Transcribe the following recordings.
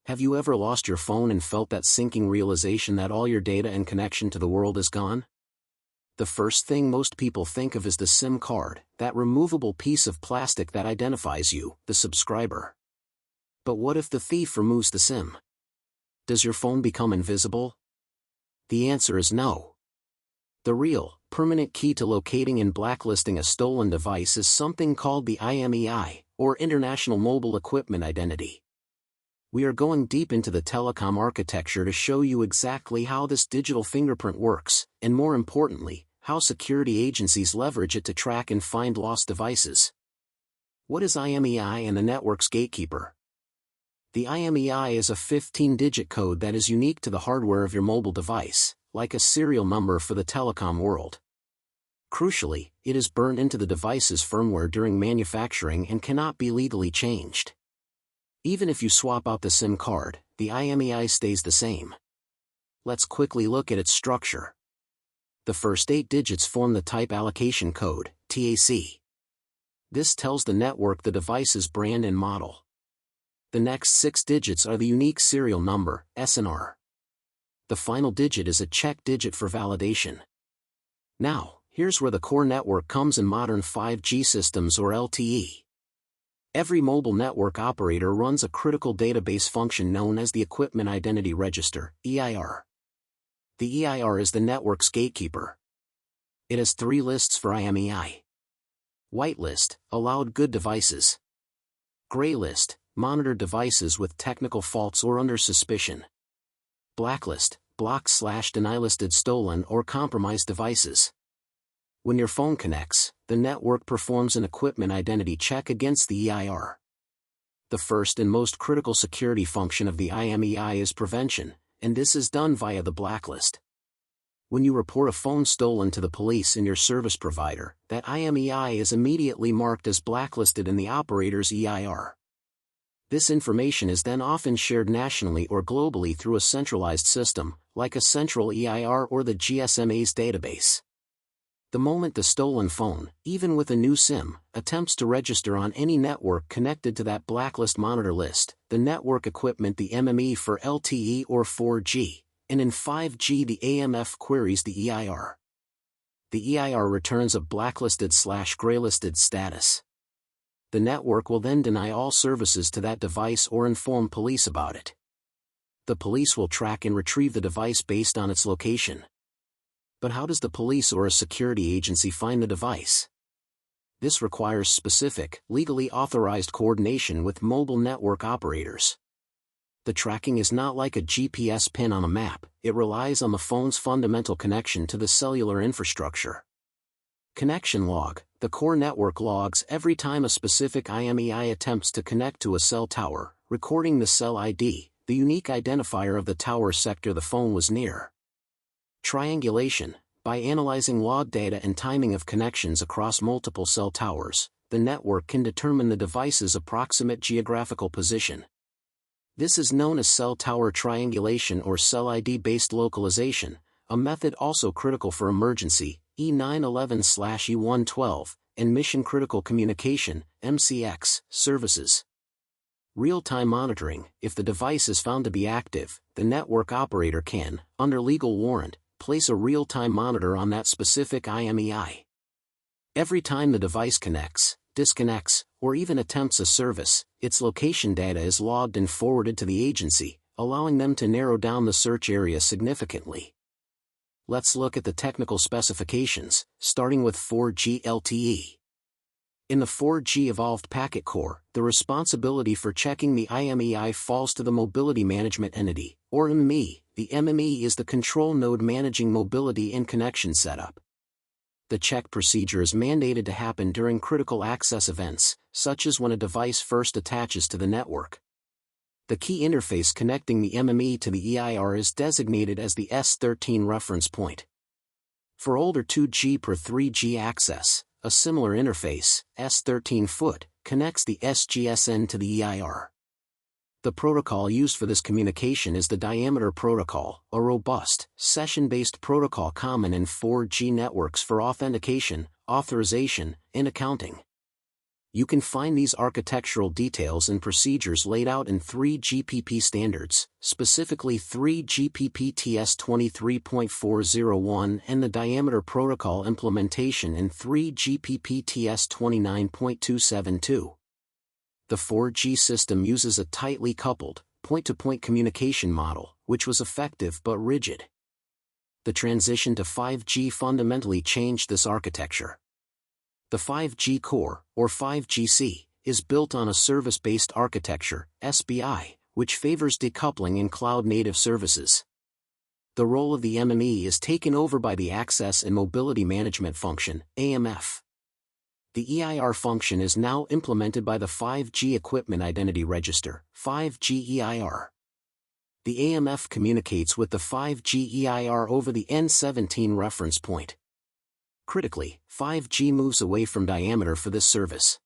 Have you ever lost your phone and felt that sinking realization that all your data and connection to the world is gone? The first thing most people think of is the SIM card, that removable piece of plastic that identifies you, the subscriber. But what if the thief removes the SIM? Does your phone become invisible? The answer is no. The real, permanent key to locating and blacklisting a stolen device is something called the IMEI, or International Mobile Equipment Identity. We are going deep into the telecom architecture to show you exactly how this digital fingerprint works, and more importantly, how security agencies leverage it to track and find lost devices. What is IMEI and the network's gatekeeper? The IMEI is a 15-digit code that is unique to the hardware of your mobile device, like a serial number for the telecom world. Crucially, it is burned into the device's firmware during manufacturing and cannot be legally changed. Even if you swap out the SIM card, the IMEI stays the same. Let's quickly look at its structure. The first 8 digits form the Type Allocation Code, TAC. This tells the network the device's brand and model. The next 6 digits are the unique serial number, SNR. The final digit is a check digit for validation. Now, here's where the core network comes in modern 5G systems or LTE. Every mobile network operator runs a critical database function known as the Equipment Identity Register, EIR. The EIR is the network's gatekeeper. It has 3 lists for IMEI. Whitelist, allowed good devices. Graylist, monitored devices with technical faults or under suspicion. Blacklist, blocked/deny-listed stolen or compromised devices. When your phone connects, the network performs an equipment identity check against the EIR. The first and most critical security function of the IMEI is prevention, and this is done via the blacklist. When you report a phone stolen to the police and your service provider, that IMEI is immediately marked as blacklisted in the operator's EIR. This information is then often shared nationally or globally through a centralized system, like a central EIR or the GSMA's database. The moment the stolen phone, even with a new SIM, attempts to register on any network connected to that blacklist monitor list, the network equipment the MME for LTE or 4G, and in 5G the AMF queries the EIR. The EIR returns a blacklisted/graylisted status. The network will then deny all services to that device or inform police about it. The police will track and retrieve the device based on its location. But how does the police or a security agency find the device? This requires specific, legally authorized coordination with mobile network operators. The tracking is not like a GPS pin on a map, it relies on the phone's fundamental connection to the cellular infrastructure. Connection log, the core network logs every time a specific IMEI attempts to connect to a cell tower, recording the cell ID, the unique identifier of the tower sector the phone was near. Triangulation, by analyzing log data and timing of connections across multiple cell towers, the network can determine the device's approximate geographical position. This is known as cell tower triangulation or cell ID-based localization, a method also critical for emergency, E911/E112, and mission-critical communication, MCX, services. Real-time monitoring, if the device is found to be active, the network operator can, under legal warrant, place a real-time monitor on that specific IMEI. Every time the device connects, disconnects, or even attempts a service, its location data is logged and forwarded to the agency, allowing them to narrow down the search area significantly. Let's look at the technical specifications, starting with 4G LTE. In the 4G Evolved Packet Core, the responsibility for checking the IMEI falls to the Mobility Management Entity, or IMEI. The MME is the control node managing mobility and connection setup. The check procedure is mandated to happen during critical access events, such as when a device first attaches to the network. The key interface connecting the MME to the EIR is designated as the S13 reference point. For older 2G per 3G access, a similar interface, S13 foot, connects the SGSN to the EIR. The protocol used for this communication is the Diameter Protocol, a robust, session-based protocol common in 4G networks for authentication, authorization, and accounting. You can find these architectural details and procedures laid out in 3GPP standards, specifically 3GPP-TS 23.401 and the diameter protocol implementation in 3GPP-TS 29.272. The 4G system uses a tightly coupled, point-to-point communication model, which was effective but rigid. The transition to 5G fundamentally changed this architecture. The 5G core, or 5GC, is built on a service-based architecture, SBI, which favors decoupling in cloud-native services. The role of the IMEI is taken over by the Access and Mobility Management Function, AMF. The EIR function is now implemented by the 5G Equipment Identity Register, 5G EIR. The AMF communicates with the 5G EIR over the N17 reference point. Critically, 5G moves away from diameter for this service.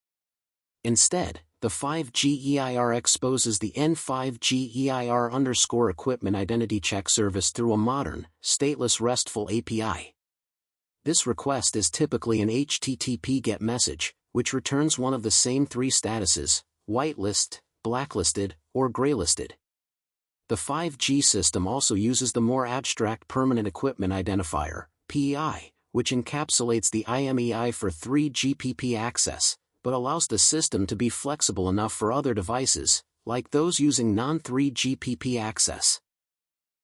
Instead, the 5G EIR exposes the N5G EIR equipment identity check service through a modern, stateless RESTful API. This request is typically an HTTP GET message, which returns one of the same three statuses: whitelist, blacklisted, or graylisted. The 5G system also uses the more abstract Permanent Equipment Identifier, PEI, which encapsulates the IMEI for 3GPP access, but allows the system to be flexible enough for other devices, like those using non-3GPP access.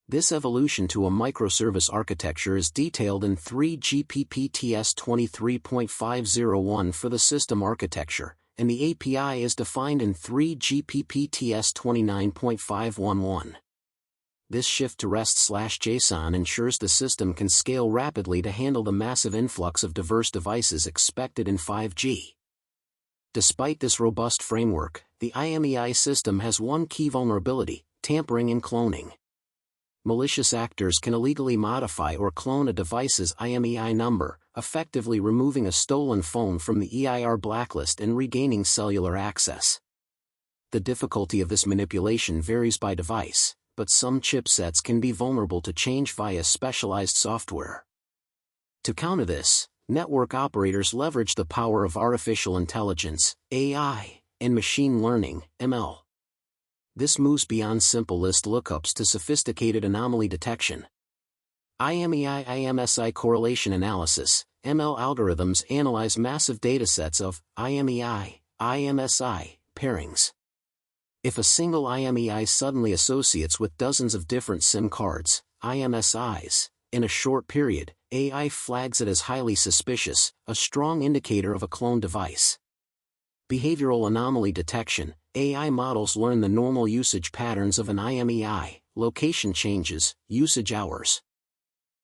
This evolution to a microservice architecture is detailed in 3GPP-TS 23.501 for the system architecture, and the API is defined in 3GPP-TS 29.511. This shift to REST/JSON ensures the system can scale rapidly to handle the massive influx of diverse devices expected in 5G. Despite this robust framework, the IMEI system has one key vulnerability: tampering and cloning. Malicious actors can illegally modify or clone a device's IMEI number, effectively removing a stolen phone from the EIR blacklist and regaining cellular access. The difficulty of this manipulation varies by device, but some chipsets can be vulnerable to change via specialized software. To counter this, network operators leverage the power of artificial intelligence, AI, and machine learning, ML. This moves beyond simple list lookups to sophisticated anomaly detection. IMEI-IMSI correlation analysis, ML algorithms analyze massive datasets of IMEI, IMSI pairings. If a single IMEI suddenly associates with dozens of different SIM cards, IMSIs, in a short period, AI flags it as highly suspicious, a strong indicator of a cloned device. Behavioral anomaly detection, AI models learn the normal usage patterns of an IMEI, location changes, usage hours.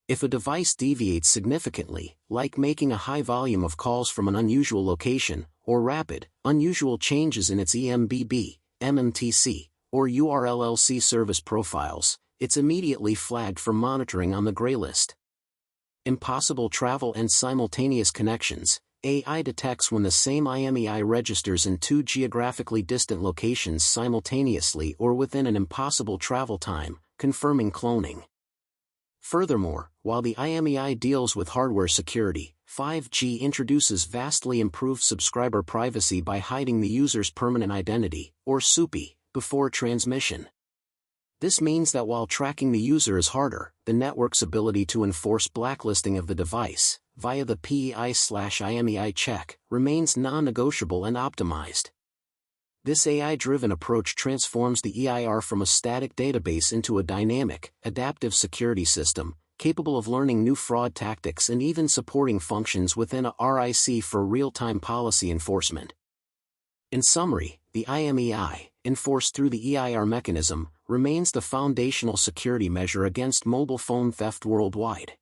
If a device deviates significantly, like making a high volume of calls from an unusual location, or rapid, unusual changes in its EMBB, MMTC, or URLLC service profiles, it's immediately flagged for monitoring on the gray list. Impossible travel and simultaneous connections, AI detects when the same IMEI registers in two geographically distant locations simultaneously or within an impossible travel time, confirming cloning. Furthermore, while the IMEI deals with hardware security, 5G introduces vastly improved subscriber privacy by hiding the user's permanent identity, or SUPI, before transmission. This means that while tracking the user is harder, the network's ability to enforce blacklisting of the device, via the PEI/IMEI check, remains non-negotiable and optimized. This AI-driven approach transforms the EIR from a static database into a dynamic, adaptive security system, capable of learning new fraud tactics and even supporting functions within a RIC for real-time policy enforcement. In summary, the IMEI, enforced through the EIR mechanism, remains the foundational security measure against mobile phone theft worldwide.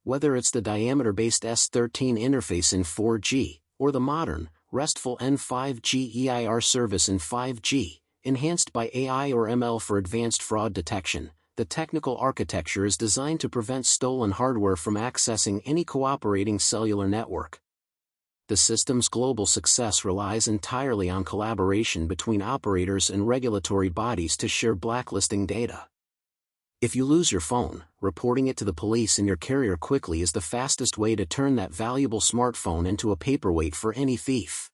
Whether it's the diameter-based S13 interface in 4G, or the modern, RESTful N5G EIR service in 5G, enhanced by AI or ML for advanced fraud detection, the technical architecture is designed to prevent stolen hardware from accessing any cooperating cellular network. The system's global success relies entirely on collaboration between operators and regulatory bodies to share blacklisting data. If you lose your phone, reporting it to the police and your carrier quickly is the fastest way to turn that valuable smartphone into a paperweight for any thief.